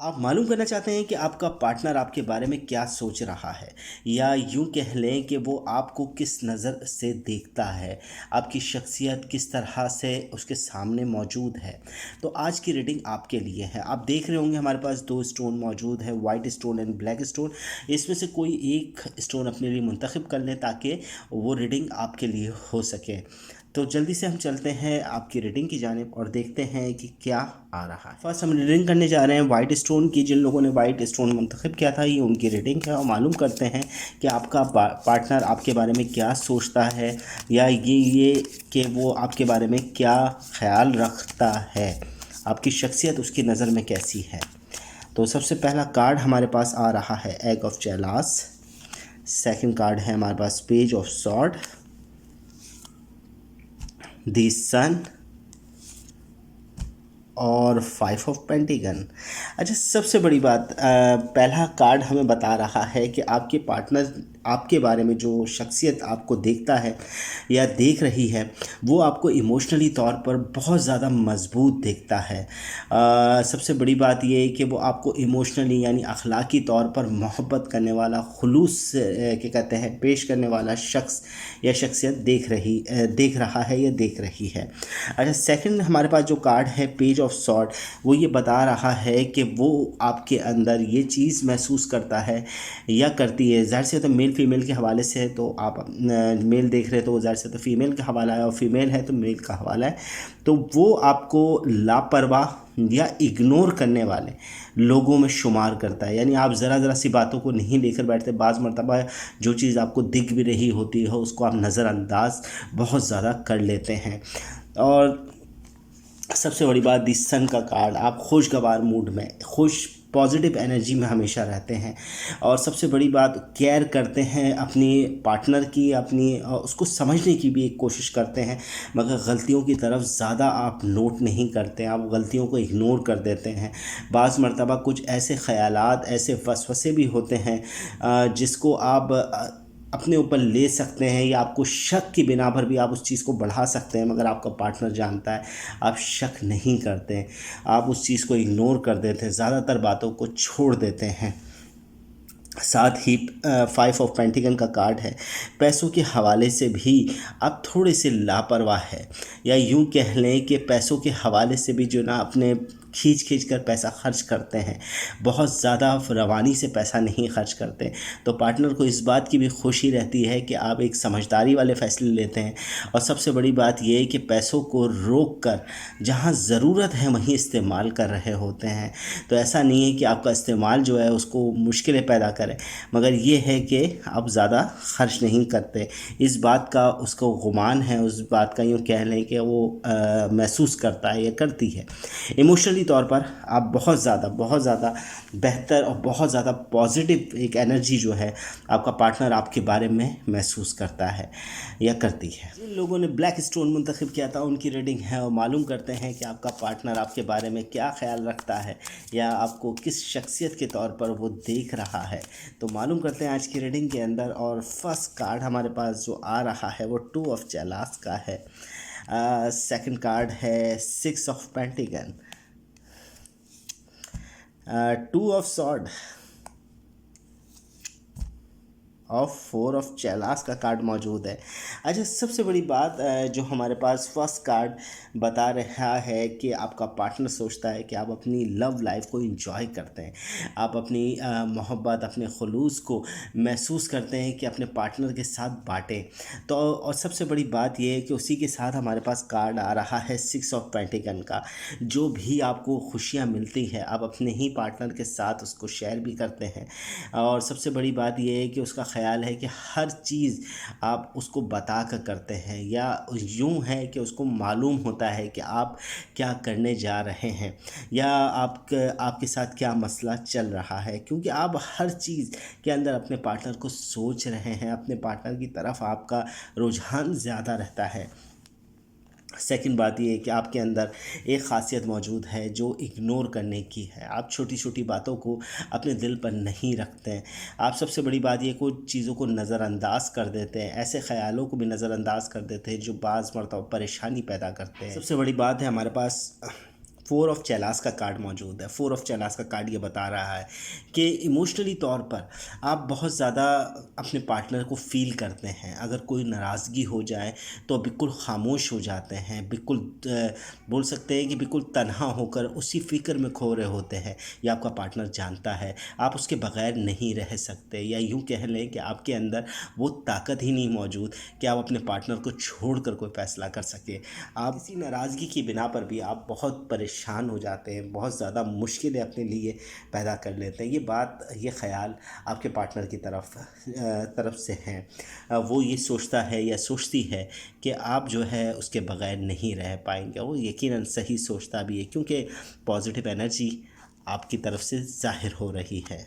आप मालूम करना चाहते हैं कि आपका पार्टनर आपके बारे में क्या सोच रहा है, या यूं कह लें कि वो आपको किस नज़र से देखता है, आपकी शख्सियत किस तरह से उसके सामने मौजूद है। तो आज की रीडिंग आपके लिए है। आप देख रहे होंगे हमारे पास दो स्टोन मौजूद है, white stone and black stone. इसमें से कोई एक स्टोन अपने लिए मुंतखब कर लें ताकि वो रीडिंग आपके लिए हो सके। तो जल्दी से हम चलते हैं आपकी रीडिंग की जानिब और देखते हैं कि क्या आ रहा है। फर्स्ट हम रीडिंग करने जा रहे हैं वाइट स्टोन की। जिन लोगों ने वाइट स्टोन मुंतखब किया था, ये उनकी रीडिंग है और मालूम करते हैं कि आपका पार्टनर आपके बारे में क्या सोचता है, या ये कि वो आपके बारे में क्या ख्याल रखता है, आपकी शख्सियत उसकी नज़र में कैसी है। तो सबसे पहला कार्ड हमारे पास आ रहा है एग ऑफ जेलास। सेकंड कार्ड है हमारे पास पेज ऑफ सॉर्ड, द सन और फाइव ऑफ पेंटिगन। अच्छा, सबसे बड़ी बात, पहला कार्ड हमें बता रहा है कि आपके पार्टनर आपके बारे में जो शख्सियत आपको देखता है या देख रही है, वो आपको इमोशनली तौर पर बहुत ज़्यादा मजबूत देखता है। सबसे बड़ी बात ये है कि वो आपको इमोशनली यानी अखलाकी तौर पर मोहब्बत करने वाला, खुलूस क्या कहते हैं, पेश करने वाला शख्स या शख्सियत देख रहा है या देख रही है। अच्छा, सेकंड हमारे पास जो कार्ड है पेज ऑफ सॉर्ड, वो ये बता रहा है कि वो आपके अंदर ये चीज़ महसूस करता है या करती है। ज़ाहिर से तो मेल फीमेल के हवाले से है, तो आप मेल देख रहे हैं तो ज़ाहिर से तो फीमेल का हवाला है, और फीमेल है तो मेल का हवाला है। तो वो आपको लापरवाह या इग्नोर करने वाले लोगों में शुमार करता है। यानी आप ज़रा सी बातों को नहीं लेकर बैठते। बाज़ मरतबा जो चीज़ आपको दिख भी रही होती है उसको आप नज़रअंदाज बहुत ज़्यादा कर लेते हैं। और सबसे बड़ी बात, दी सन का कार्ड, आप खुशगवार मूड में, खुश पॉजिटिव एनर्जी में हमेशा रहते हैं। और सबसे बड़ी बात, केयर करते हैं अपनी पार्टनर की, अपनी उसको समझने की भी एक कोशिश करते हैं, मगर गलतियों की तरफ ज़्यादा आप नोट नहीं करते हैं, आप गलतियों को इग्नोर कर देते हैं। बाज़ मरतबा कुछ ऐसे ख़यालात, ऐसे वसवसे भी होते हैं जिसको आप अपने ऊपर ले सकते हैं, या आपको शक की बिना पर भी आप उस चीज़ को बढ़ा सकते हैं, मगर आपका पार्टनर जानता है आप शक नहीं करते हैं, आप उस चीज़ को इग्नोर कर देते हैं, ज़्यादातर बातों को छोड़ देते हैं। साथ ही फाइव ऑफ पेंटिकन का कार्ड है, पैसों के हवाले से भी आप थोड़े से लापरवाह है, या यूं कह लें कि पैसों के हवाले से भी जो ना अपने खींच कर पैसा खर्च करते हैं, बहुत ज़्यादा रवानी से पैसा नहीं खर्च करते। तो पार्टनर को इस बात की भी खुशी रहती है कि आप एक समझदारी वाले फ़ैसले लेते हैं। और सबसे बड़ी बात यह है कि पैसों को रोक कर जहाँ ज़रूरत है वहीं इस्तेमाल कर रहे होते हैं। तो ऐसा नहीं है कि आपका इस्तेमाल जो है उसको मुश्किलें पैदा करें, मगर ये है कि आप ज़्यादा खर्च नहीं करते। इस बात का उसको गुमान है, उस बात का यूँ कह लें कि वो महसूस करता है या करती है। इमोशनली तौर पर आप बहुत ज़्यादा बेहतर और बहुत ज़्यादा पॉजिटिव एक एनर्जी जो है आपका पार्टनर आपके बारे में महसूस करता है या करती है। जिन लोगों ने ब्लैक स्टोन मुंतखब किया था उनकी रीडिंग है, और मालूम करते हैं कि आपका पार्टनर आपके बारे में क्या ख्याल रखता है या आपको किस शख्सियत के तौर पर वो देख रहा है। तो मालूम करते हैं आज की रीडिंग के अंदर। और फर्स्ट कार्ड हमारे पास जो आ रहा है वो टू ऑफ जेलास का है। सेकंड कार्ड है six of pentacles, two of sword और फोर ऑफ चेलास का कार्ड मौजूद है। अच्छा, सबसे बड़ी बात, जो हमारे पास फर्स्ट कार्ड बता रहा है कि आपका पार्टनर सोचता है कि आप अपनी लव लाइफ को एंजॉय करते हैं, आप अपनी मोहब्बत, अपने खुलूस को महसूस करते हैं कि अपने पार्टनर के साथ बांटें। तो और सबसे बड़ी बात यह है कि उसी के साथ हमारे पास कार्ड आ रहा है सिक्स ऑफ पेंटिकन का। जो भी आपको खुशियाँ मिलती है आप अपने ही पार्टनर के साथ उसको शेयर भी करते हैं। और सबसे बड़ी बात यह है कि उसका ख्याल है कि हर चीज़ आप उसको बता कर करते हैं, या यूं है कि उसको मालूम होता है कि आप क्या करने जा रहे हैं, या आपके साथ क्या मसला चल रहा है, क्योंकि आप हर चीज़ के अंदर अपने पार्टनर को सोच रहे हैं, अपने पार्टनर की तरफ आपका रुझान ज़्यादा रहता है। सेकंड बात ये है कि आपके अंदर एक ख़ासियत मौजूद है जो इग्नोर करने की है। आप छोटी छोटी बातों को अपने दिल पर नहीं रखते हैं। आप सबसे बड़ी बात ये कुछ चीज़ों को नज़रअंदाज कर देते हैं, ऐसे ख़यालों को भी नज़रअंदाज कर देते हैं जो बाज़ मरतबा परेशानी पैदा करते हैं। सबसे बड़ी बात है हमारे पास फोर ऑफ चैलास का कार्ड मौजूद है। फोर ऑफ चैलास का कार्ड ये बता रहा है कि इमोशनली तौर पर आप बहुत ज़्यादा अपने पार्टनर को फील करते हैं। अगर कोई नाराज़गी हो जाए तो बिल्कुल खामोश हो जाते हैं, बिल्कुल बोल सकते हैं कि बिल्कुल तन्हा होकर उसी फ़िक्र में खो रहे होते हैं। ये आपका पार्टनर जानता है, आप उसके बगैर नहीं रह सकते, या यूँ कह लें कि आपके अंदर वो ताकत ही नहीं मौजूद कि आप अपने पार्टनर को छोड़कर कोई फ़ैसला कर सकें। आप किसी नाराज़गी की बिना पर भी आप बहुत परेशान हो जाते हैं, बहुत ज़्यादा मुश्किलें अपने लिए पैदा कर लेते हैं। ये बात, ये ख़्याल आपके पार्टनर की तरफ से हैं। वो ये सोचता है या सोचती है कि आप जो है उसके बगैर नहीं रह पाएंगे। वो यकीनन सही सोचता भी है, क्योंकि पॉजिटिव एनर्जी आपकी तरफ से ज़ाहिर हो रही है।